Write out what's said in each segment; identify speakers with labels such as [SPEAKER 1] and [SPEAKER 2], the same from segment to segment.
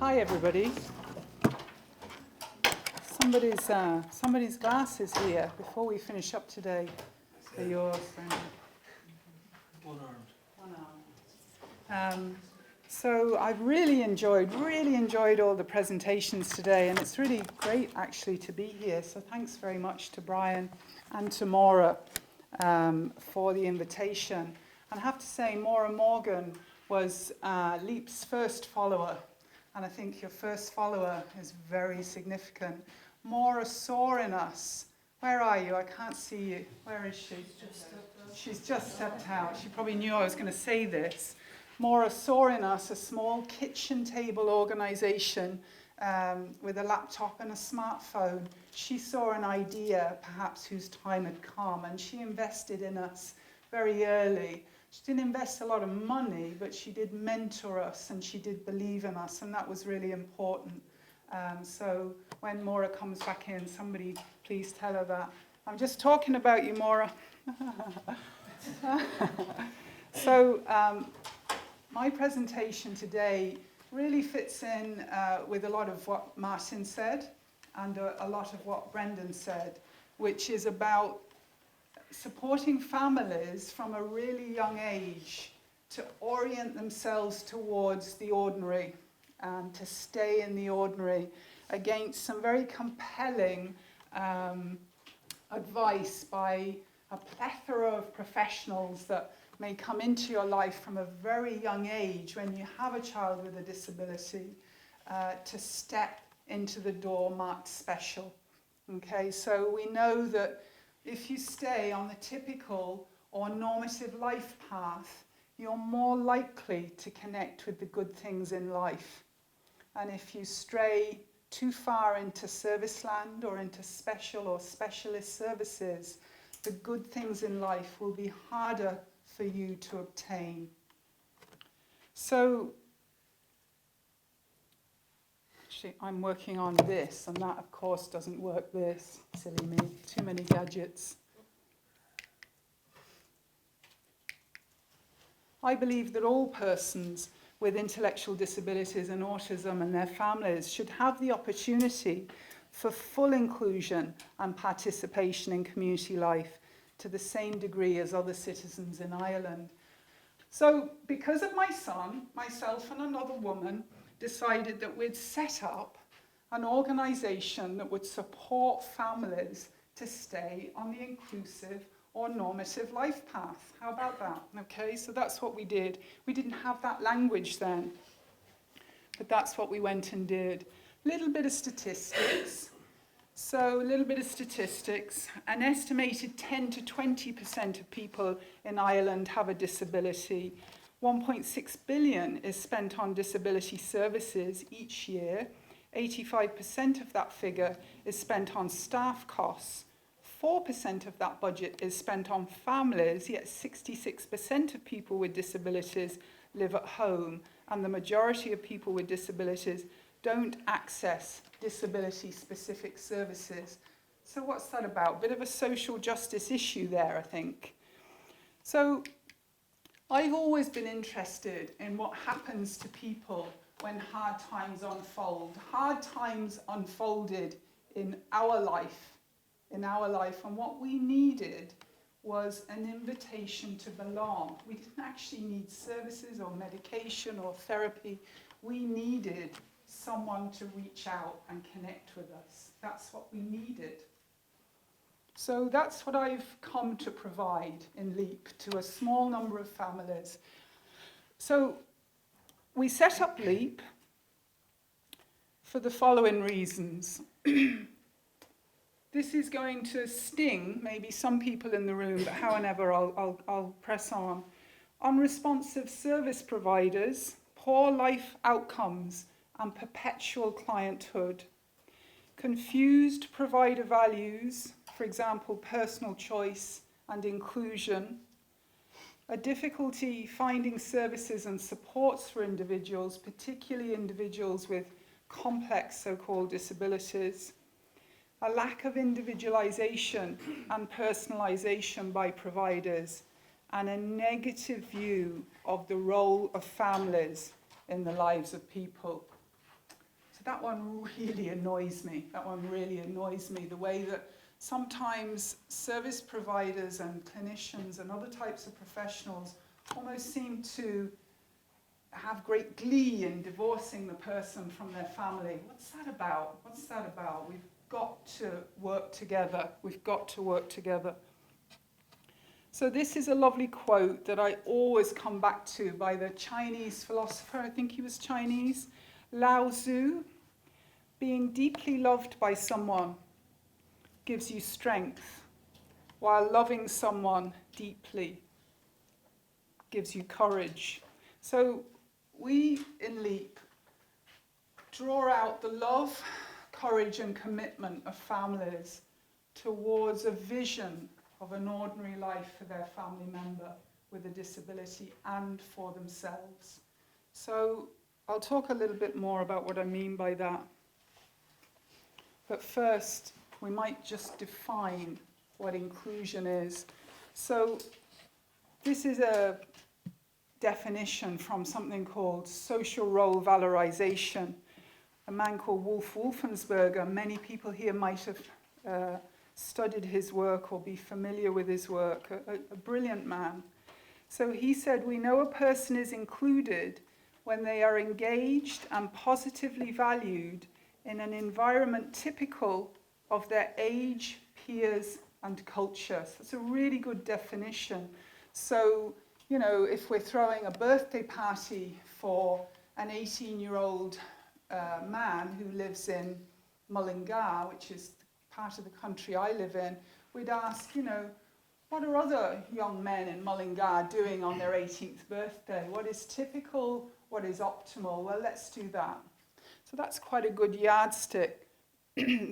[SPEAKER 1] Hi, everybody. Somebody's glasses here before we finish up today. They're yours. One-armed. So I've really enjoyed all the presentations today, and it's really great actually to be here. So thanks very much to Brian and to Maura for the invitation. And I have to say, Maura Morgan was Leap's first follower, and I think your first follower is very significant. Maura saw in us. Where are you? I can't see you. Where is she? She's just stepped out. She probably knew I was going to say this. Maura saw in us a small kitchen table organisation with a laptop and a smartphone. She saw an idea, perhaps whose time had come, and she invested in us very early. She didn't invest a lot of money, but she did mentor us and she did believe in us, and that was really important. So when Maura comes back in, somebody please tell her that. I'm just talking about you, Maura. So my presentation today really fits in with a lot of what Martin said and a lot of what Brendan said, which is about supporting families from a really young age to orient themselves towards the ordinary and to stay in the ordinary against some very compelling advice by a plethora of professionals that may come into your life from a very young age when you have a child with a disability to step into the door marked special. Okay, so we know that if you stay on the typical or normative life path, you're more likely to connect with the good things in life. And if you stray too far into service land or into special or specialist services, the good things in life will be harder for you to obtain. So, actually, I'm working on this, and that, of course, doesn't work this. Silly me, too many gadgets. I believe that all persons with intellectual disabilities and autism and their families should have the opportunity for full inclusion and participation in community life to the same degree as other citizens in Ireland. So because of my son, myself and another woman decided that we'd set up an organisation that would support families to stay on the inclusive or normative life path. How about that? Okay, so that's what we did. We didn't have that language then, but that's what we went and did. Little bit of statistics. So a little bit of statistics. An estimated 10 to 20% of people in Ireland have a disability. 1.6 billion is spent on disability services each year. 85% of that figure is spent on staff costs. 4% of that budget is spent on families, yet 66% of people with disabilities live at home, and the majority of people with disabilities don't access disability-specific services. So what's that about? Bit of a social justice issue there, I think. So I've always been interested in what happens to people when hard times unfold. Hard times unfolded in our life, and what we needed was an invitation to belong. We didn't actually need services or medication or therapy. We needed someone to reach out and connect with us. That's what we needed. So that's what I've come to provide in LEAP to a small number of families. So we set up LEAP for the following reasons. This is going to sting maybe some people in the room, but however, I'll press on. Unresponsive service providers, poor life outcomes, and perpetual clienthood. Confused provider values, for example, personal choice and inclusion. A difficulty finding services and supports for individuals, particularly individuals with complex so-called disabilities. A lack of individualization and personalization by providers, and a negative view of the role of families in the lives of people. that one really annoys me. That one really annoys me, the way that sometimes service providers and clinicians and other types of professionals almost seem to have great glee in divorcing the person from their family. What's that about? What's that about? We've got to work together. We've got to work together. So this is a lovely quote that I always come back to by the Chinese philosopher, I think he was Chinese, Lao Tzu. Being deeply loved by someone gives you strength, while loving someone deeply gives you courage. So we in LEAP draw out the love, courage and commitment of families towards a vision of an ordinary life for their family member with a disability and for themselves. So I'll talk a little bit more about what I mean by that. But first, we might just define what inclusion is. So this is a definition from something called social role valorization. A man called Wolf Wolfensberger, many people here might have studied his work or be familiar with his work, a brilliant man. So he said, we know a person is included when they are engaged and positively valued in an environment typical of their age, peers, and culture. So it's a really good definition. So, you know, if we're throwing a birthday party for an 18-year-old man who lives in Mullingar, which is part of the country I live in, we'd ask, you know, what are other young men in Mullingar doing on their 18th birthday? What is typical? What is optimal? Well, let's do that. So that's quite a good yardstick.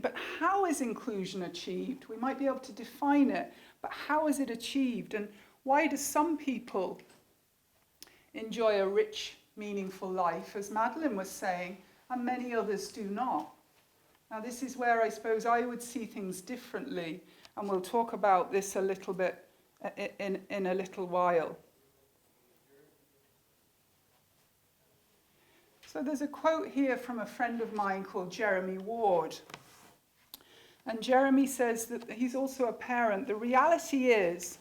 [SPEAKER 1] But how is inclusion achieved? We might be able to define it, but how is it achieved? And why do some people enjoy a rich, meaningful life, as Madeline was saying, and many others do not? Now, this is where I suppose I would see things differently, and we'll talk about this a little bit in a little while. So there's a quote here from a friend of mine called Jeremy Ward. And Jeremy says that he's also a parent. The reality is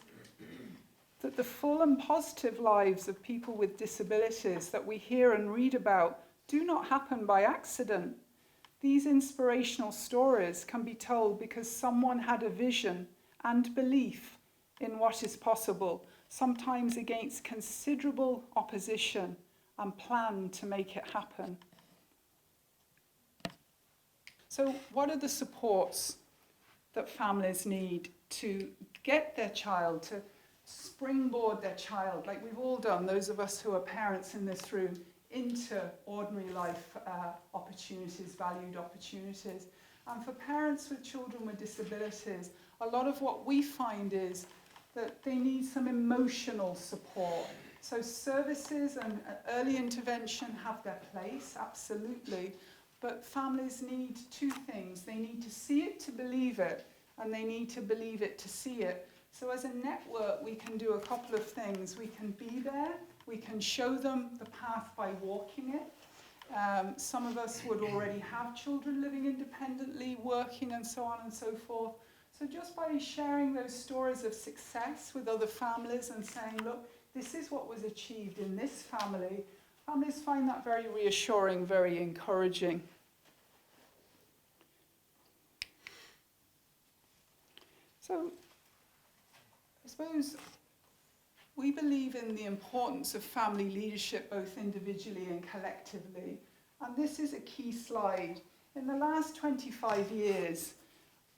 [SPEAKER 1] that the full and positive lives of people with disabilities that we hear and read about do not happen by accident. These inspirational stories can be told because someone had a vision and belief in what is possible, sometimes against considerable opposition, and planned to make it happen. So what are the supports that families need to get their child, to springboard their child, like we've all done, those of us who are parents in this room, into ordinary life opportunities, valued opportunities? And for parents with children with disabilities, a lot of what we find is that they need some emotional support. So services and early intervention have their place, absolutely, but families need two things. They need to see it to believe it, and they need to believe it to see it. So as a network, we can do a couple of things. We can be there, we can show them the path by walking it. Some of us would already have children living independently, working and so on and so forth. So just by sharing those stories of success with other families and saying, look, this is what was achieved in this family, families find that very reassuring, very encouraging. So I suppose we believe in the importance of family leadership, both individually and collectively. And this is a key slide. In the last 25 years,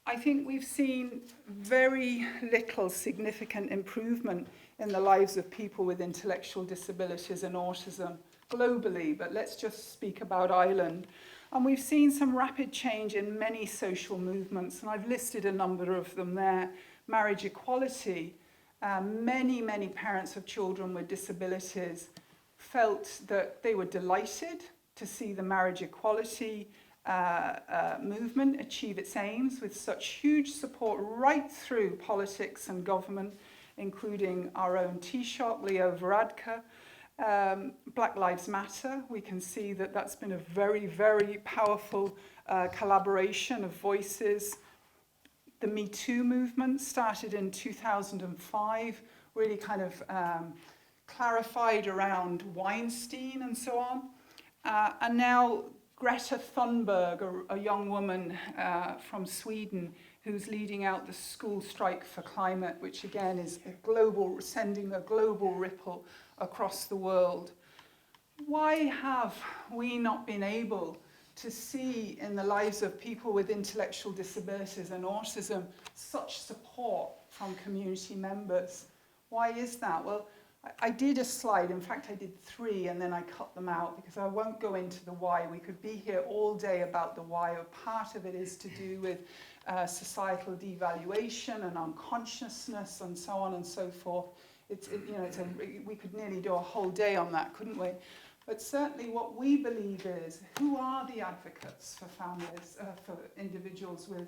[SPEAKER 1] I think we've seen very little significant improvement in the lives of people with intellectual disabilities and autism globally, but let's just speak about Ireland. And we've seen some rapid change in many social movements, and I've listed a number of them there. Marriage equality. Many parents of children with disabilities felt that they were delighted to see the marriage equality movement achieve its aims with such huge support right through politics and government, including our own Taoiseach, Leo Varadkar. Black Lives Matter, we can see that that's been a very, very powerful collaboration of voices. The Me Too movement started in 2005, really kind of clarified around Weinstein and so on. And now Greta Thunberg, a young woman from Sweden, who's leading out the school strike for climate, which again is a global, sending a global ripple across the world. Why have we not been able to see in the lives of people with intellectual disabilities and autism such support from community members? Why is that? Well, I did a slide, in fact I did 3 and then I cut them out because I won't go into the why. We could be here all day about the why. Part of it is to do with societal devaluation and unconsciousness and so on and so forth. We could nearly do a whole day on that, couldn't we? But certainly what we believe is, who are the advocates for families, for individuals with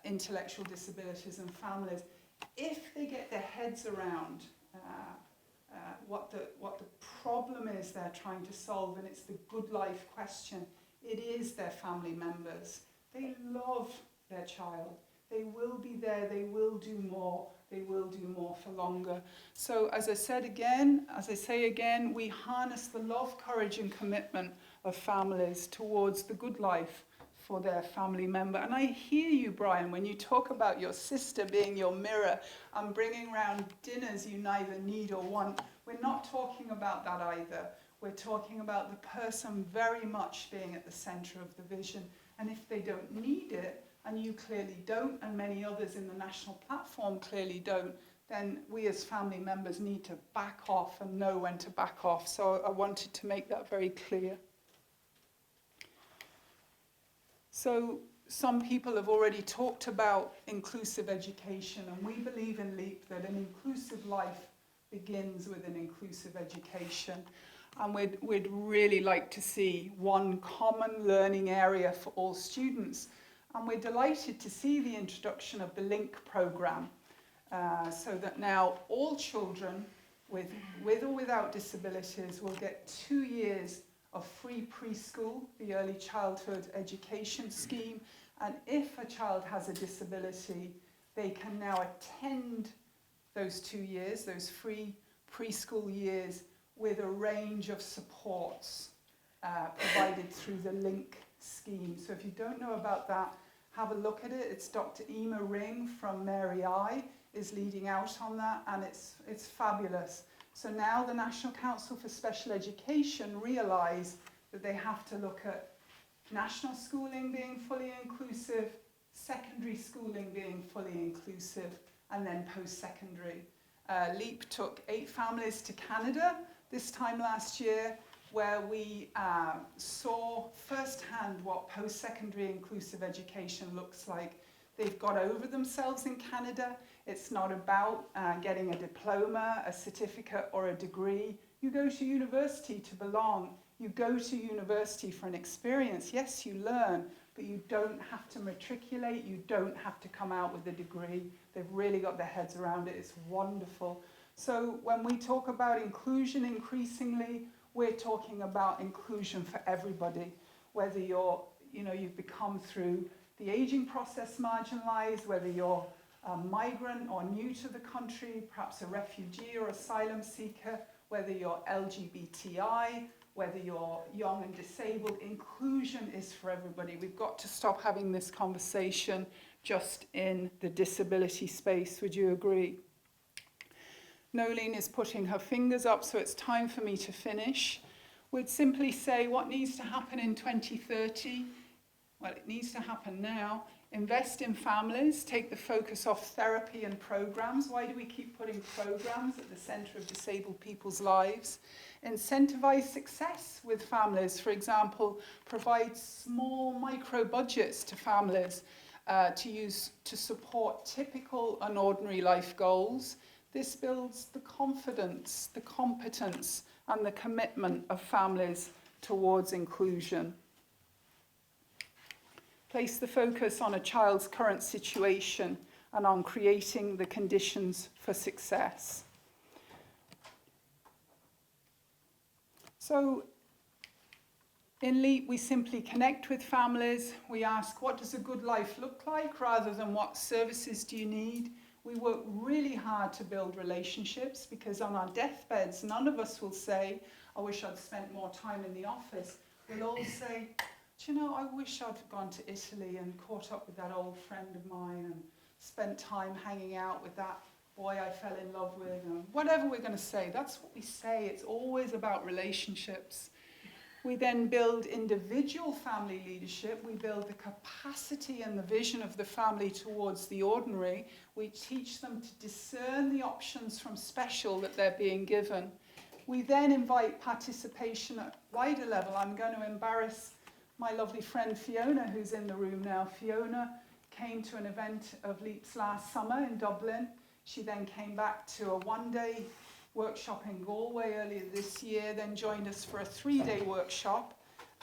[SPEAKER 1] intellectual disabilities and families, if they get their heads around what the problem is they're trying to solve, and it's the good life question, it is their family members. They love their child. They will be there, they will do more for longer. So as I say again, we harness the love, courage and commitment of families towards the good life for their family member. And I hear you, Brian, when you talk about your sister being your mirror and bringing round dinners you neither need or want. We're not talking about that either. We're talking about the person very much being at the centre of the vision. And if they don't need it, and you clearly don't, and many others in the national platform clearly don't, then we as family members need to back off and know when to back off. So I wanted to make that very clear. So some people have already talked about inclusive education, and we believe in LEAP that an inclusive life begins with an inclusive education. And we'd really like to see one common learning area for all students. And we're delighted to see the introduction of the LINK programme, so that now all children with or without disabilities will get 2 years of free preschool, the early childhood education scheme. And if a child has a disability, they can now attend those 2 years, those free preschool years, with a range of supports provided through the LINK scheme. So if you don't know about that, have a look at it. It's Dr. Emma Ring from Mary I is leading out on that, and it's fabulous. So now the National Council for Special Education realise that they have to look at national schooling being fully inclusive, secondary schooling being fully inclusive, and then post-secondary. LEAP took 8 families to Canada this time last year, where we saw firsthand what post-secondary inclusive education looks like. They've got over themselves in Canada. It's not about getting a diploma, a certificate or a degree. You go to university to belong. You go to university for an experience. Yes, you learn, but you don't have to matriculate. You don't have to come out with a degree. They've really got their heads around it. It's wonderful. So when we talk about inclusion increasingly, we're talking about inclusion for everybody, whether you've become through the aging process marginalised, whether you're a migrant or new to the country, perhaps a refugee or asylum seeker, whether you're LGBTI, whether you're young and disabled. Inclusion is for everybody. We've got to stop having this conversation just in the disability space. Would you agree? Nolene is putting her fingers up, so it's time for me to finish. We'd simply say what needs to happen in 2030? Well, it needs to happen now. Invest in families, take the focus off therapy and programs. Why do we keep putting programs at the centre of disabled people's lives? Incentivise success with families. For example, provide small micro budgets to families to use to support typical and ordinary life goals. This builds the confidence, the competence, and the commitment of families towards inclusion. Place the focus on a child's current situation and on creating the conditions for success. So in LEAP, we simply connect with families. We ask, what does a good life look like, rather than what services do you need? We work really hard to build relationships, because on our deathbeds, none of us will say, I wish I'd spent more time in the office. We'll all say, do you know, I wish I'd gone to Italy and caught up with that old friend of mine and spent time hanging out with that boy I fell in love with, and whatever we're going to say, that's what we say. It's always about relationships. We then build individual family leadership. We build the capacity and the vision of the family towards the ordinary. We teach them to discern the options from special that they're being given. We then invite participation at wider level. I'm going to embarrass my lovely friend Fiona, who's in the room now. Fiona came to an event of LEAP's last summer in Dublin. She then came back to a one-day workshop in Galway earlier this year, then joined us for a 3-day workshop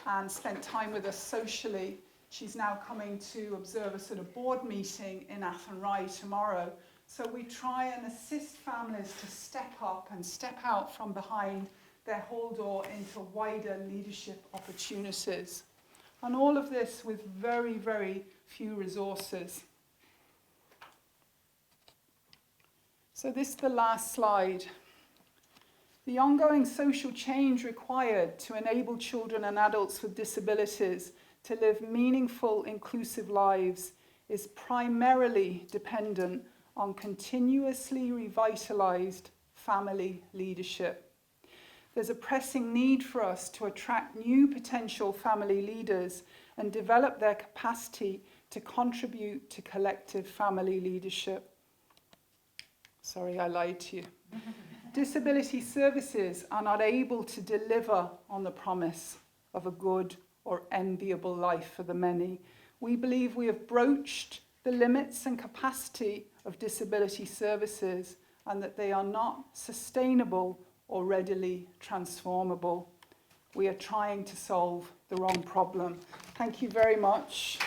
[SPEAKER 1] and spent time with us socially. She's now coming to observe us at a board meeting in Athenry tomorrow. So we try and assist families to step up and step out from behind their whole door into wider leadership opportunities. And all of this with very, very few resources. So this is the last slide. The ongoing social change required to enable children and adults with disabilities to live meaningful, inclusive lives is primarily dependent on continuously revitalized family leadership. There's a pressing need for us to attract new potential family leaders and develop their capacity to contribute to collective family leadership. Sorry, I lied to you. Disability services are not able to deliver on the promise of a good or enviable life for the many. We believe we have broached the limits and capacity of disability services, and that they are not sustainable or readily transformable. We are trying to solve the wrong problem. Thank you very much.